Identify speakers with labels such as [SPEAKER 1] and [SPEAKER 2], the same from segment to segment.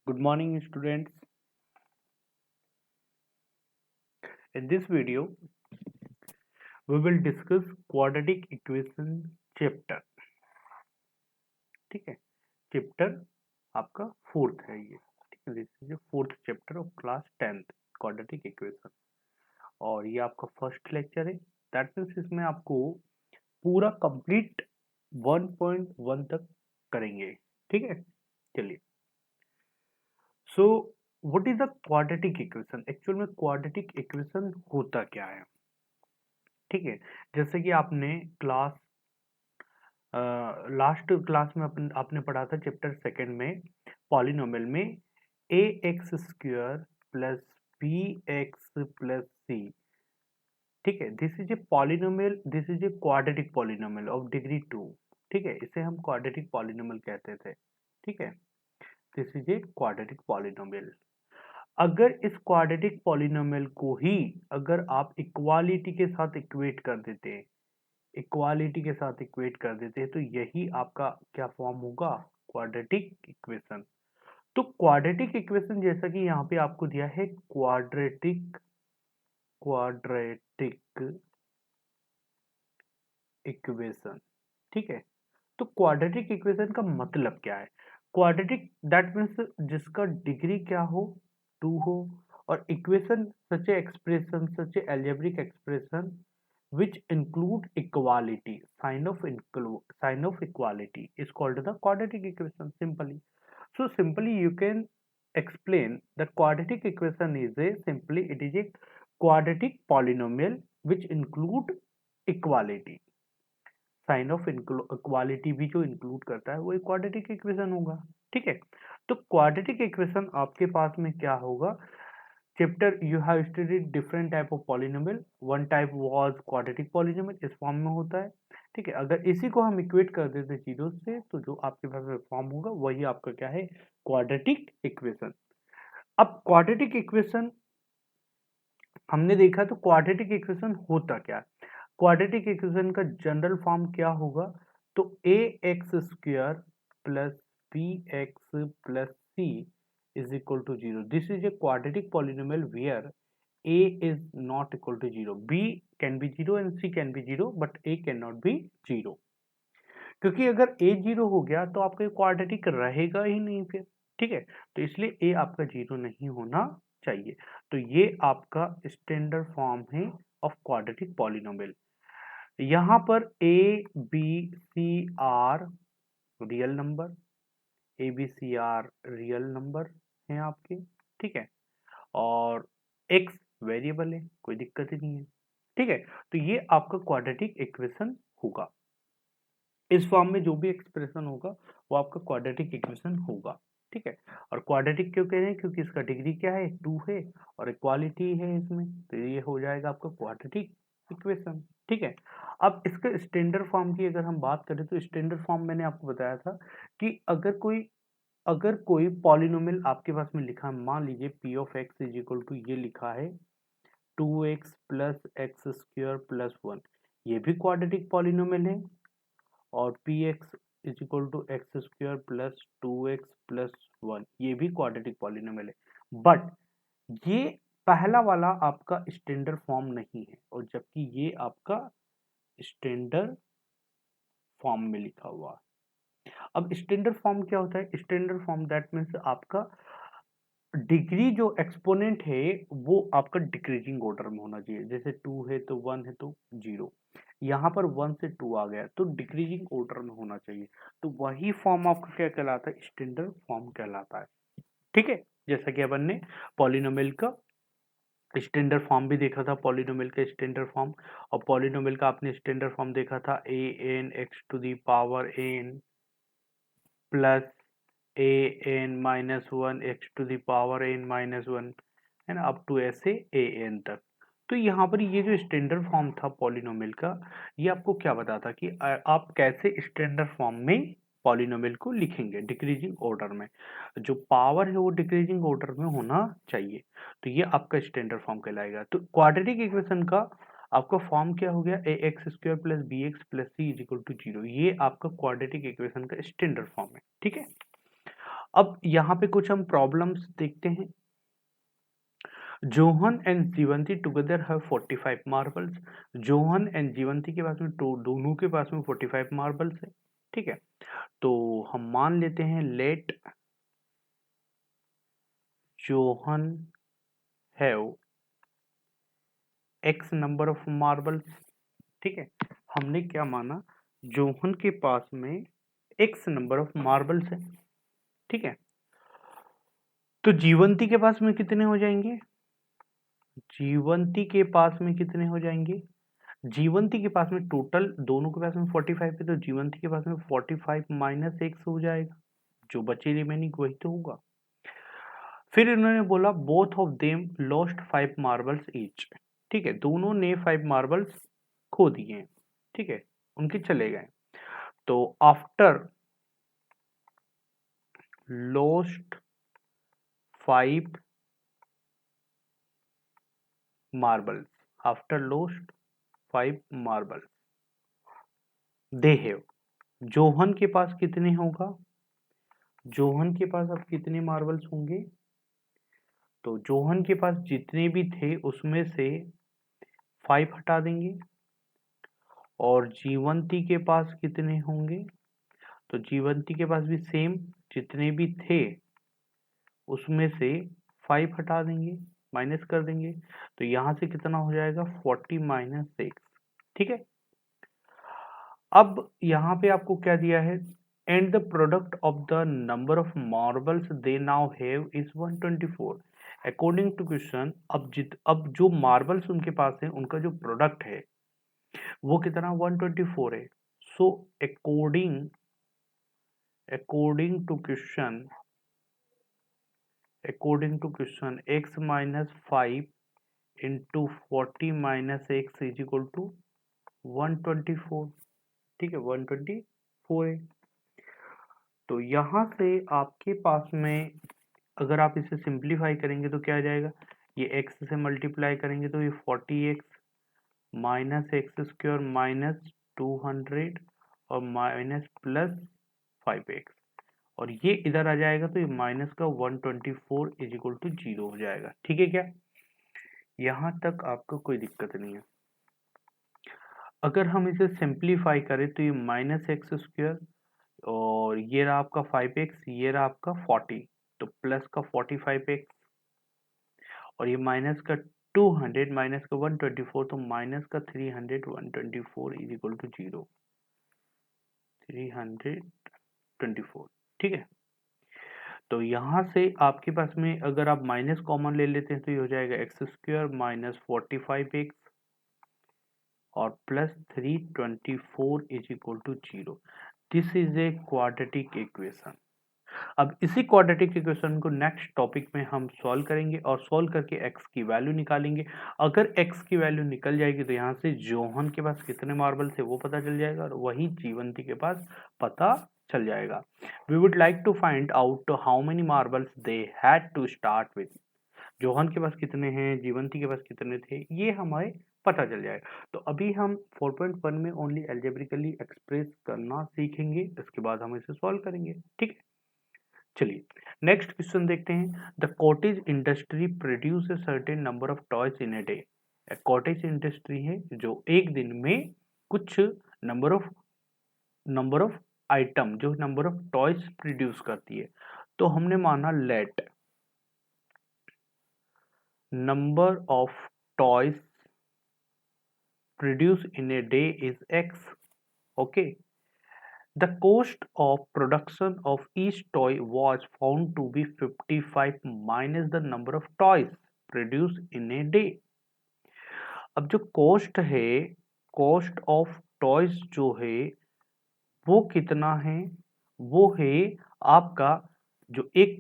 [SPEAKER 1] Good morning, students. In this video, we will discuss quadratic equation chapter. ठीक है, chapter आपका fourth है ये. ठीक है, this is fourth chapter of class 10th quadratic equation और ये आपका फर्स्ट लेक्चर है. दैट मीन्स इसमें आपको पूरा कंप्लीट 1.1 तक करेंगे. ठीक है, चलिए. So what is the quadratic equation? Actual में क्वाड्रेटिक इक्वेशन होता क्या है? ठीक है, जैसे कि आपने लास्ट क्लास में आपने पढ़ा था चैप्टर सेकंड में पॉलिनोमियल में a x square plus B x plus c. ठीक है, this is a polynomial, this is a quadratic polynomial of degree 2. ठीक है, इसे हम क्वाड्रेटिक पॉलिनोमियल कहते थे. ठीक है, this is a quadratic polynomial. अगर इस क्वाड्रेटिक पॉलिनोमियल को ही अगर आप इक्वालिटी के साथ इक्वेट कर देते हैं, इक्वालिटी के साथ इक्वेट कर देते हैं, तो यही आपका क्या फॉर्म होगा? Quadratic equation. तो क्वाड्रेटिक इक्वेशन जैसा कि यहाँ पे आपको दिया है क्वाड्रेटिक इक्वेशन. ठीक है, तो क्वाड्रेटिक इक्वेशन का मतलब क्या है? क्वाड्रेटिक दैट मीन्स जिसका डिग्री क्या हो? 2 हो. और equation such A expression, such A algebraic expression which include equality, sign of equality is called the quadratic equation simply. So simply you can explain that quadratic equation is a simply it is a quadratic polynomial which include equality. Sign of equality भी जो include करता है वो एक quadratic equation होगा. ठीक है, तो क्वाड्रेटिक इक्वेशन आपके पास में क्या होगा? Chapter you have studied different type of polynomial. One type was quadratic polynomial, इस फॉर्म में होता है. ठीक है, अगर इसी को हम इक्वेट कर देते जीरो से तो जो आपके पास में फॉर्म होगा वही आपका क्या है? Quadratic equation. अब क्वाड्रेटिक इक्वेशन हमने देखा, तो क्वाड्रेटिक इक्वेशन होता क्या? क्वाड्रेटिक इक्वेशन का जनरल फॉर्म क्या होगा? तो a x square plus B x plus C is equal to zero. This is a quadratic polynomial where a is not equal to 0. b can be 0 and c can be 0 but a cannot be 0. क्योंकि अगर a 0 हो गया तो आपका quadratic रहेगा ही नहीं फिर. ठीक है, तो इसलिए a आपका 0 नहीं होना चाहिए. तो ये आपका स्टैंडर्ड फॉर्म है ऑफ क्वाड्रेटिक पॉलिनोमियल. यहाँ पर a b c are real number, a b c are real number हैं आपके. ठीक है, और x वेरिएबल है, कोई दिक्कत ही नहीं है. ठीक है, तो ये आपका क्वाड्रेटिक इक्वेशन होगा. इस फॉर्म में जो भी एक्सप्रेशन होगा वो आपका क्वाड्रेटिक इक्वेशन होगा. ठीक है, और क्वाड्रेटिक क्यों कह रहे हैं? क्योंकि इसका डिग्री क्या है? 2 है और इक्वालिटी है इसमें, तो ये हो जाएगा आपका क्वाड्रेटिक इक्वेशन. ठीक है, अब इसका स्टैंडर्ड फॉर्म की अगर हम बात करें तो स्टैंडर्ड फॉर्म मैंने आपको बताया था कि अगर कोई पॉलिनोमियल आपके पास में लिखा है, मान लीजिए P of X is equal to ये लिखा है 2x plus x square plus 1, ये भी क्वाड्रेटिक पॉलिनोमियल है. और P X is equal to X square plus 2x plus 1, ये भी क्वाड्रेटिक पॉलिनोमियल है. बट ये पहला वाला आपका स्टैंडर्ड फॉर्म नहीं है, और जबकि ये आपका स्टैंडर्ड फॉर्म में लिखा हुआ है. अब स्टैंडर्ड फॉर्म क्या होता है? स्टैंडर्ड फॉर्म दैट मीन्स आपका डिग्री जो एक्सपोनेंट है वो आपका डिक्रीजिंग ऑर्डर में होना चाहिए. जैसे 2 है तो 1 है तो 0, यहाँ पर 1 से 2 आ गया तो डिक्रीजिंग ऑर्डर में होना चाहिए. तो वही फॉर्म आपका क्या कहलाता है? स्टैंडर्ड फॉर्म कहलाता है. ठीक है, जैसा कि अपन ने पॉलिनोमियल का स्टैंडर्ड फॉर्म भी देखा था, पॉलिनोमियल का स्टैंडर्ड फॉर्म. और पॉलिनोमियल का आपने स्टैंडर्ड फॉर्म देखा था a n x to the power n plus a n minus 1 x to the power n minus 1, है ना, अप टू ऐसे ए एन तक. तो यहाँ पर ये जो स्टैंडर्ड फॉर्म था पॉलिनोमियल का, ये आपको क्या बताता कि आप कैसे स्टैंडर्ड फॉर्म में पॉलिनोमियल को लिखेंगे डिक्रीजिंग ऑर्डर में. जो पावर है वो डिक्रीजिंग ऑर्डर में होना चाहिए. तो ये आपका स्टैंडर्ड फॉर्म कहलाएगा. तो क्वाड्रेटिक इक्वेशन का आपका फॉर्म क्या हो गया? A x square plus B x plus C is equal to 0. ये आपका क्वाड्रेटिक इक्वेशन का स्टैंडर्ड फॉर्म है. ठीक है, अब यहाँ पे कुछ हम प्रॉब्लम्स देखते हैं। John and Jivanti together have 45 marbles. John and Jivanti के पास में दोनों के पास में 45 मार्बल्स है, ठीक है। तो हम मान लेते हैं let John have X number of marbles, ठीक है। हमने क्या माना, जोहन के पास में एक्स नंबर ऑफ मार्बल्स है, ठीक है। तो जीवंती के पास में कितने हो जाएंगे, जीवंती के पास में कितने हो जाएंगे, जीवंती के पास में टोटल दोनों के पास में 45 है, तो जीवंती के पास में 45 माइनस एक्स हो जाएगा, जो बचे रिमेनिंग वही तो होगा। फिर इन्होंने बोला both of them lost 5 marbles each, ठीक है, दोनों ने 5 मार्बल्स खो दिए, ठीक है, उनके चले गए। तो after lost 5 marbles, after lost 5 marbles they have, Johan के पास कितने होगा, जोहन के पास अब कितने मार्बल्स होंगे, तो जोहन के पास जितने भी थे उसमें से 5 हटा देंगे, और जीवंती के पास कितने होंगे, तो जीवंती के पास भी सेम जितने भी थे उसमें से 5 हटा देंगे, माइनस कर देंगे, तो यहां से कितना हो जाएगा 40 माइनस 6, ठीक है। अब यहाँ पे आपको क्या दिया है, and the product of the number of marbles they now have is 124 according to question. अब जो मार्बल्स उनके पास है उनका जो प्रोडक्ट है वो कितना 124 है। So according according to question x minus 5 into 40 minus X is equal to 124, ठीक है, 124 है। तो यहां से आपके पास में अगर आप इसे सिंप्लीफाई करेंगे तो क्या आ जाएगा, ये x से मल्टीप्लाई करेंगे तो ये 40x minus x square minus 200 और माइनस प्लस 5x, और ये इधर आ जाएगा तो ये माइनस का 124 इज इक्वल टू 0 हो जाएगा, ठीक है क्या, यहाँ तक आपको कोई दिक्कत नहीं है। अगर हम इसे सिंप्लीफाई करें तो ये माइनस एक्स स्क्वायर और ये रहा आपका 5x, ये रहा आपका 40, तो प्लस का 45x और ये माइनस का 200 माइनस का 124, तो माइनस का 300 124 इज इक्वल टू 0, 324, ठीक है। तो यहाँ से आपके पास में अगर आप माइनस कॉमन ले लेते हैं तो ये हो जाएगा एक्स स्क्वायर माइनस 45x और plus 324 is equal to 0। This is a quadratic equation. अब इसी क्वाड्रेटिक इक्वेशन को नेक्स्ट टॉपिक में हम सॉल्व करेंगे और सॉल्व करके x की वैल्यू निकालेंगे। अगर x की वैल्यू निकल जाएगी तो यहाँ से जोहन के पास कितने मार्बल थे वो पता चल जाएगा और वही जीवंती के पास पता चल जाएगा। We would like to find out how many marbles they had to start with, John के पास कितने हैं, जीवंती के पास कितने थे, ये हमें पता चल जाएगा। तो अभी हम 4.1 में ओनली एल्जेब्रिकली एक्सप्रेस करना सीखेंगे, इसके बाद हम इसे सॉल्व करेंगे, ठीक है। चलिए नेक्स्ट क्वेश्चन देखते हैं। The cottage industry produce a certain number of toys in a day. Cottage industry है जो एक दिन में कुछ नंबर ऑफ आइटम, जो नंबर ऑफ टॉयज प्रोड्यूस करती है। तो हमने माना let number of toys produced in a day is X. Okay. The cost of production of each toy was found to be 55 minus the number of toys produced in a day. अब जो cost है, cost of toys जो है वो कितना है, वो है आपका जो एक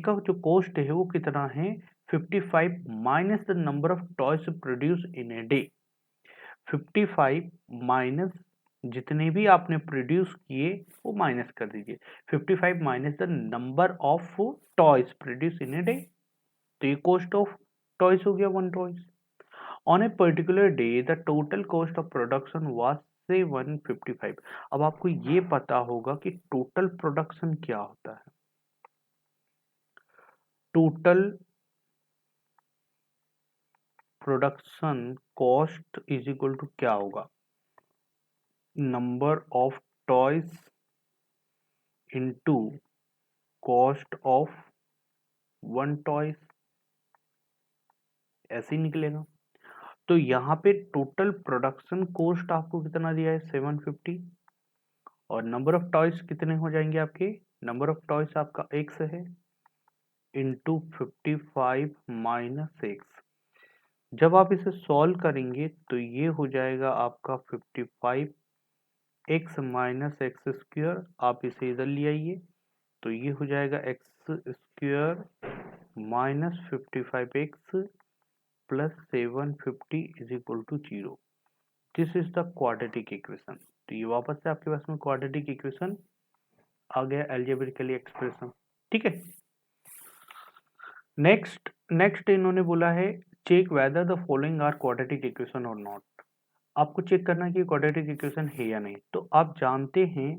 [SPEAKER 1] का जो कॉस्ट है वो कितना है 55 minus the number of toys produce in a day. 55 minus जितने भी आपने प्रोड्यूस किए वो माइनस कर दीजिए, 55 minus the number of toys produce in a day, तो ये कॉस्ट ऑफ टॉयज हो गया 1 toys. On a particular day the total cost of production was से 155। अब आपको ये पता होगा कि टोटल प्रोडक्शन क्या होता है, total production cost is equal to क्या होगा, number of toys into cost of one toys, ऐसे ही निकलेगा। तो यहाँ पे टोटल प्रोडक्शन कॉस्ट आपको कितना दिया है 750, और नंबर ऑफ टॉयज कितने हो जाएंगे आपके, नंबर ऑफ टॉयज आपका x है इंटू 55 माइनस एक्स। जब आप इसे सॉल्व करेंगे तो ये हो जाएगा आपका 55 एक्स माइनस एक्स स्क्वायर, आप इसे इधर ले आइए तो ये हो जाएगा x square minus 55 X plus 750 is equal to 0। This is the quadratic equation. तो ये वापस से आपके पास में क्वाड्रेटिक इक्वेशन आ गया, अलजेब्रिकली एक्सप्रेशन। ठीक है, नेक्स्ट इन्होंने बोला है check whether the following are quadratic equation और नॉट। आपको चेक करना है कि क्वाड्रेटिक इक्वेशन है या नहीं। तो आप जानते हैं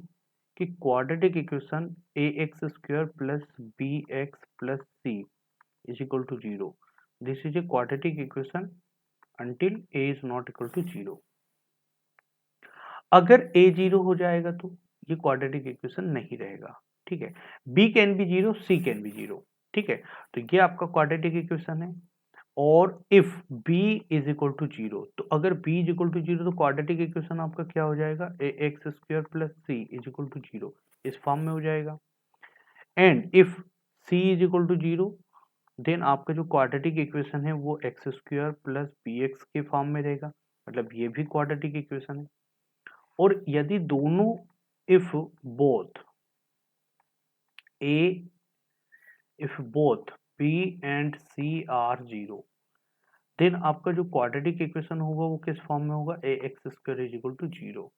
[SPEAKER 1] कि quadratic equation A x square plus B x plus C is equal to 0, this is a quadratic equation until a is not equal to 0। अगर a 0 हो जाएगा तो ये क्वाड्रेटिक इक्वेशन नहीं रहेगा। ठीक है, b can be 0, c can be 0। ठीक है, तो ये आपका क्वाड्रेटिक इक्वेशन है। और if b is equal to 0, तो अगर b इज इक्वल टू 0 तो क्वाड्रेटिक इक्वेशन आपका क्या हो जाएगा, a x square plus C is equal to 0, इस फॉर्म में हो जाएगा। And if c is equal to 0, then आपका जो क्वाड्रेटिक इक्वेशन है वो x square plus B x के फॉर्म में रहेगा, मतलब ये भी क्वाड्रेटिक इक्वेशन है। और यदि दोनों if both A if both B and C are 0, then आपका जो क्वाड्रेटिक इक्वेशन होगा वो किस फॉर्म में होगा, a x square is equal to 0।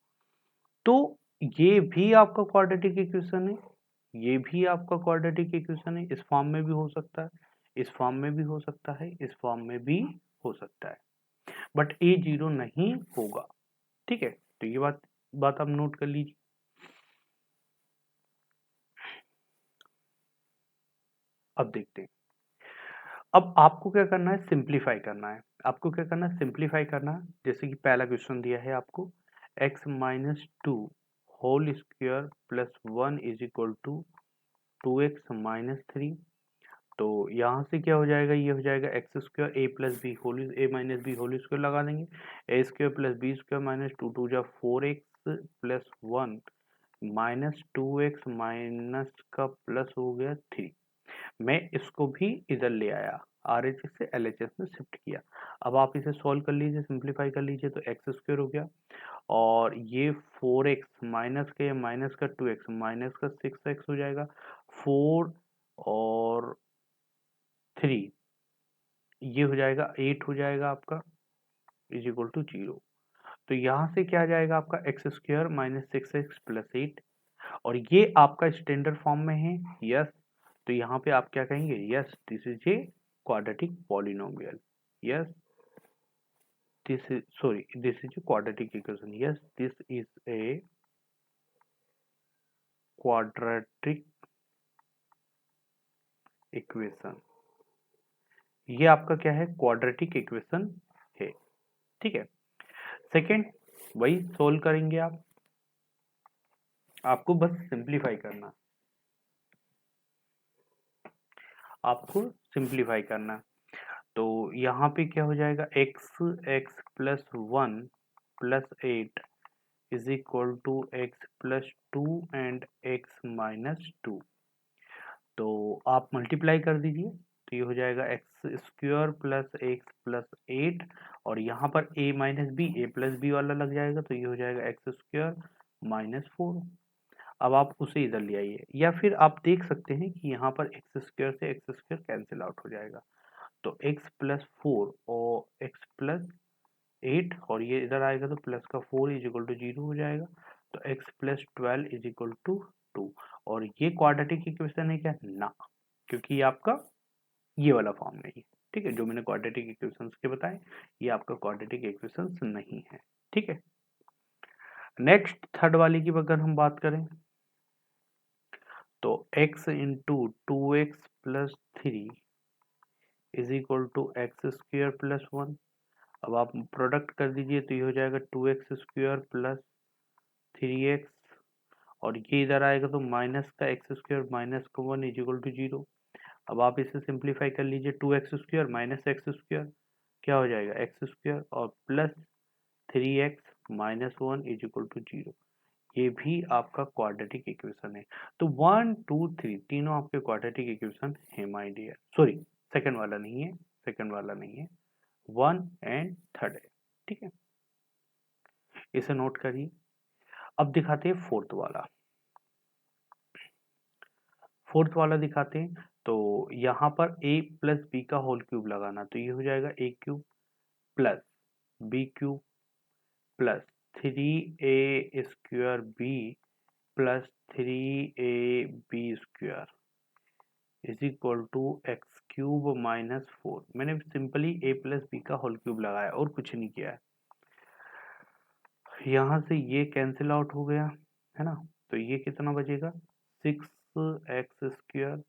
[SPEAKER 1] तो ये भी आपका क्वाड्रेटिक इक्वेशन है, ये भी आपका क्वाड्रेटिक इक्वेशन है, इस फॉर्म में भी हो सकता है, इस फॉर्म में भी हो सकता है, इस फॉर्म में भी हो सकता है, बट ए 0 नहीं होगा। ठीक है, तो ये बात आप नोट कर लीजिए। अब देखते हैं, अब आपको क्या करना है, सिंप्लीफाई करना है। आपको क्या करना है, सिंप्लीफाई करना है। जैसे कि पहला क्वेश्चन दिया है आपको x minus two whole square plus 1 is equal to 2x minus 3। तो यहाँ से क्या हो जाएगा, ये हो जाएगा x square a plus b whole a minus b whole square लगा देंगे, a square plus b square minus two two जा 4x plus 1 minus 2x minus का प्लस हो गया 3। मैं इसको भी इधर ले आया, RHS से LHS में शिफ्ट किया। अब आप इसे सॉल्व कर लीजिए, सिंप्लीफाई कर लीजिए, तो एक्स स्क्वायर हो गया और ये 4x माइनस के माइनस का 2x माइनस का 6x हो जाएगा, 4 और 3 ये हो जाएगा 8 हो जाएगा आपका इज इक्वल टू 0। तो यहाँ से क्या आ जाएगा आपका x square minus 6x plus 8, और ये आपका स्टैंडर्ड फॉर्म में है, यस। तो यहाँ पे आप क्या कहेंगे, yes this is a quadratic polynomial, yes this is a quadratic equation, yes this is a quadratic equation। ये आपका क्या है, क्वाड्रेटिक इक्वेशन है। ठीक है, सेकंड वही सोल्व करेंगे आप, आपको बस सिंप्लीफाई करना, आपको सिंप्लीफाई करना। तो यहाँ पे क्या हो जाएगा, x plus 1 plus 8 is equal to x plus 2 and x minus 2। तो आप मल्टीप्लाई कर दीजिए, तो ये हो जाएगा x square plus X plus 8, और यहाँ पर a minus B A plus B वाला लग जाएगा, तो ये हो जाएगा एक्स स्क्वायर माइनस 4। अब आप उसे इधर ले आइए, या फिर आप देख सकते हैं कि यहाँ पर एक्स स्क्वायर से एक्स स्क्वायर कैंसिल आउट हो जाएगा, तो एक्स प्लस 4 और एक्स प्लस 8, और ये इधर आएगा तो प्लस का 4 इज इक्वल टू 0 हो जाएगा, तो X plus 12 is equal to 2। और ये क्वाड्रेटिक इक्वेशन है क्या, ना, क्योंकि ये आपका ये वाला फॉर्म में ही, ठीक है, जो मैंने क्वाड्रेटिक इक्वेशंस के बताए ये आपका क्वाड्रेटिक इक्वेशंस नहीं है। ठीक है, नेक्स्ट थर्ड वाली की अगर हम बात करें तो x into 2x plus 3 is equal to X square plus 1। अब आप प्रोडक्ट कर दीजिए तो ये हो जाएगा 2x स्क्वायर प्लस 3x, और ये इधर आएगा तो माइनस का एक्स स्क्वायर माइनस का 1 इज इक्वल टू 0। अब आप इसे सिंप्लीफाई कर लीजिए, 2x square minus x square क्या हो जाएगा, एक्स स्क्वायर और plus 3x minus 1 is equal to 0। ये भी आपका क्वाड्रेटिक इक्वेशन है। तो 1 2 3 तीनों आपके क्वाड्रेटिक इक्वेशन है माय डियर। सॉरी, सेकंड वाला नहीं है, सेकंड वाला नहीं है, 1 एंड थर्ड है। ठीक है, इसे नोट करिए। अब दिखाते हैं फोर्थ वाला। फोर्थ वाला दिखाते हैं, तो यहाँ पर a प्लस बी का होल क्यूब लगाना, तो ये हो जाएगा a cube plus B cube plus 3a square B plus 3ab square is equal to X cube minus 4। मैंने सिंपली a प्लस बी का होल क्यूब लगाया और कुछ नहीं किया है। यहाँ से ये कैंसिल आउट हो गया है ना, तो ये कितना बचेगा 6x स्क्वायर,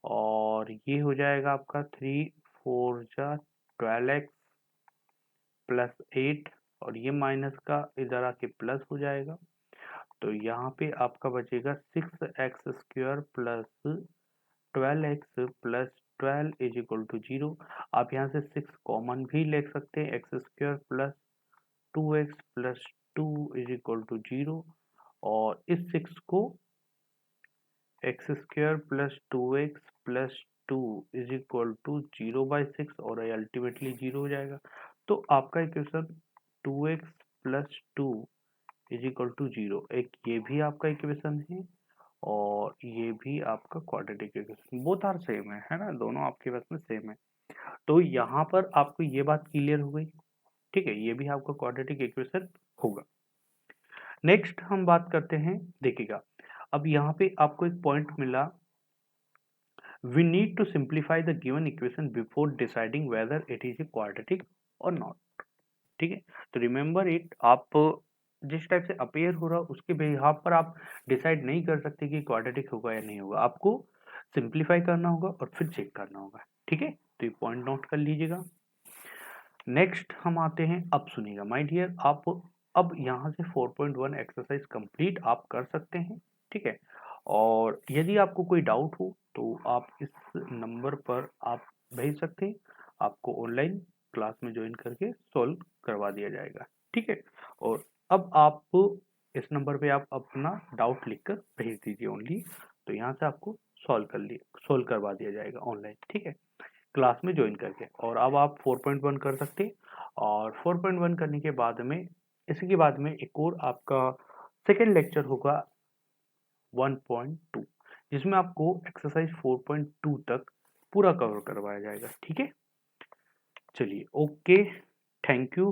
[SPEAKER 1] और ये हो जाएगा आपका 3 4 जा 12x प्लस 8, और ये माइनस का इधर आके प्लस हो जाएगा। तो यहाँ पे आपका बचेगा 6x square plus 12x plus 12 is equal to 0। आप यहाँ से 6 कॉमन भी ले सकते हैं, X square plus 2x plus 2 is equal to 0, और इस 6 को X square plus 2x plus 2 is equal to 0/6, और अल्टीमेटली 0 हो जाएगा। तो आपका equation 2x plus 2 is equal to 0, एक ये भी आपका इक्वेशन है और ये भी आपका quadratic equation, both are same है ना, दोनों आपके पास में सेम है। तो यहाँ पर आपको ये बात क्लियर हो गई। ठीक है, ये भी आपका क्वाड्रेटिक इक्वेशन होगा। नेक्स्ट हम बात करते हैं, देखिएगा अब यहाँ पे आपको एक पॉइंट मिला, we need to simplify the given equation before deciding whether it is a quadratic or not। ठीक है, तो रिमेंबर इट, आप जिस टाइप से अपेयर हो रहा उसके बिहाफ पर आप डिसाइड नहीं कर सकते कि क्वाड्रेटिक होगा या नहीं होगा, आपको सिंप्लीफाई करना होगा और फिर चेक करना होगा। ठीक है, तो ये पॉइंट नोट कर लीजिएगा। नेक्स्ट हम आते हैं, अब सुनिएगा माय डियर, आप अब यहाँ से 4.1 एक्सरसाइज कंप्लीट आप कर सकते हैं। ठीक है, और यदि आपको कोई डाउट हो तो आप इस नंबर पर आप भेज सकते हैं, आपको ऑनलाइन क्लास में ज्वाइन करके सॉल्व करवा दिया जाएगा। ठीक है, और अब आप इस नंबर पे आप अपना डाउट लिखकर भेज दीजिए ओनली, तो यहाँ से आपको सॉल्व करवा दिया जाएगा ऑनलाइन। ठीक है, क्लास में ज्वाइन करके, और अब आप 4.1 कर सकते हैं, और 4.1 करने के बाद में इसी के बाद में एक और आपका सेकेंड लेक्चर होगा 1.2, जिसमें आपको एक्सरसाइज 4.2 तक पूरा कवर करवाया जाएगा। ठीक है, चलिए ओके, थैंक यू।